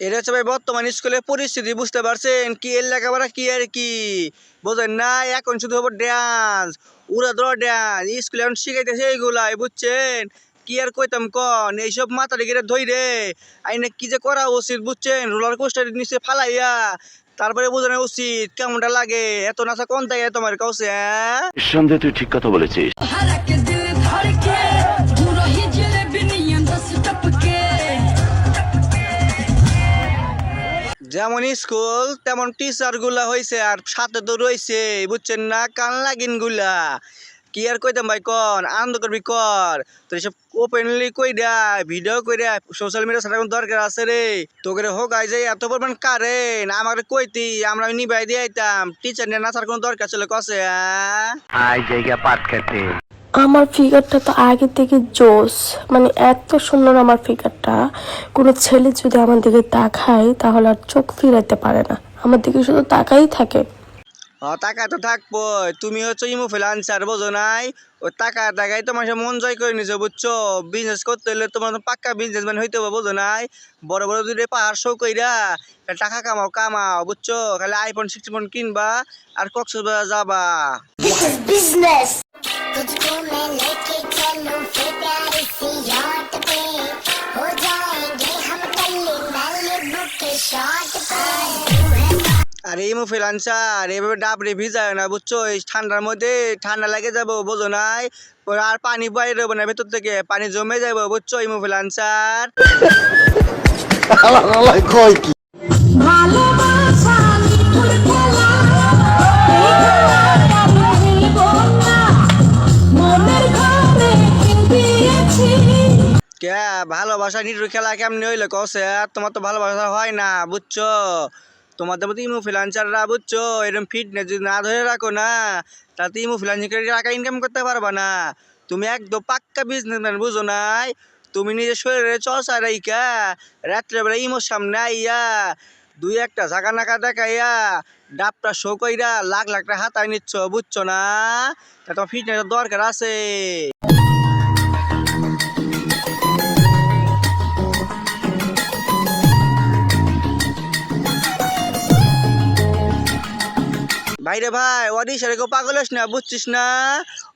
এটা হচ্ছে ভাই বর্তমান স্কুলের পরিস্থিতি, বুঝতে পারছেন? কি এর লেখাপড়া কি আর কি বোঝেন না, এখন শুধু হবো ড্যান্স, উড়া ধরা ড্যান্স। স্কুলে এখন শিখাইতেছে এইগুলাই, বুঝছেন? কি আর কইতাম কন, এইসব মাথা রেখে ধইরে আইনে কি যে করা উচিত, বুঝছেন? রোলার কোস্টারের নিচে ফালাইয়া তারপরে বোঝানো উচিত কেমনটা লাগে। এত নাচা কোন থাকে তোমার কাছে? হ্যাঁ, নিঃসন্দেহে তুই ঠিক কথা বলেছিস। যেমন স্কুল তেমন টিচার গুলা হয়েছে, আর সাথে তো রয়েছে, বুঝছেন না, কান লাগিন গুলা। কি আর কইতাম ভাই কন, আনন্দ করবি কর। তো এসব ওপেনলি কই দেয়, ভিডিও কই দেয়, সোশ্যাল মিডিয়া ছাড়া কোনো দরকার আছে রে? তোকে হোক আই যাই এত পরিমাণ কারেন্ট আমাকে কইতি, আমরা নিবাই দিয়ে আইতাম। টিচার নিয়ে নাচার কোনো দরকার ছিল কসে? আই জায়গা পাট খেতে আমার ফিগারটা তো আগে থেকে জোস, মানে এত সুন্দর আমার ফিগারটা। কোনো ছেলে যদি আমার দিকে তাকায় তাহলে আর চোখ ফিরাইতে পারে না, আমার দিকে শুধু তাকাই থাকে। টাকা তো থাকবো, তুমি হচ্ছে ইনফ্লুয়েন্সার, বোঝো নাই? ওই টাকা টাকাই তো মানুষের মন জয় করে নিছো, বুঝছো? বিজনেস করতে হলে তোমার তো পাক্কা বিজনেসম্যান হইতে হবে, বোঝো নাই? বড় বড় দুটো পাহাড় শো কইরা টাকা কামাও কামাও, বুঝছো? খালি আইফোন 16 কিনবা আর কক্সবাজার যাবা। This is business. तुझको मैं लेके चलूं फिर प्यारी सी याट पे हो जाएंगे हम कल्ले नल्ले बुके शॉट पे আর এই ইনফ্লুয়েন্সার এভাবে ডাবরে ভিজায় না, বুঝছো? এই ঠান্ডার মধ্যে ঠান্ডা লাগে যাবো, বোঝো নাই? পরে আর পানি বাইরে হবে না, ভেতর থেকে পানি জমে যাবো, বুঝছো? ইনফ্লুয়েন্সার কে ভালোবাসা নিটুর খেলা কেমনি হইলে কসে? তোমার তো ভালোবাসা হয় না, বুঝছো? তোমাদের মতো ইনফ্লুয়েন্সাররা, বুঝছো, এরকম ফিটনেস যদি না ধরে রাখো না, তাতে ইনফ্লুয়েন্সার টাকা ইনকাম করতে পারবা না। তুমি একদম পাক্কা বিজনেসম্যান, বুঝো নাই? তুমি নিজের শরীরে চর্চা রাইকা রাত্রেবেলা ইমোর সামনে আইয়া দুই একটা ঝাঁকা নাকা দেখাইয়া ডাবটা শো কইরা লাখ লাখ টাকা হাতায় নিচ্ছ, বুঝছো না? তা তোমার ফিটনেসের দরকার আছে। ভাইরে ভাই, অডিশনে কেউ পাগল হইস না, বুঝছিস না?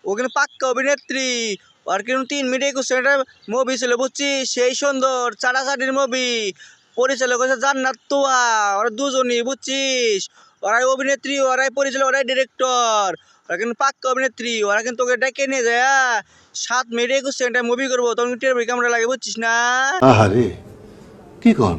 ও কিন্তু পাক্কা অভিনেত্রী। আর কিন্তু 3 মিনিট 21 সেকেন্ডের মুভি ছিল, বুঝছিস? সেই সুন্দর চাটাচাটির মুভি। পরিচালক হচ্ছে জান্নাত তুহা, ওরা দুজনই, বুঝছিস? ওরাই অভিনেত্রী, ওরাই পরিচালক, ওরাই ডিরেক্টর। ওরা কিন্তু পাক্কা অভিনেত্রী। ওরা কিন্তু তোকে ডেকে নিয়ে যায় 7 মিনিট 21 সেকেন্ডের মুভি করবো, তখন টের কেমন লাগে, বুঝছিস না? আহারে কি কন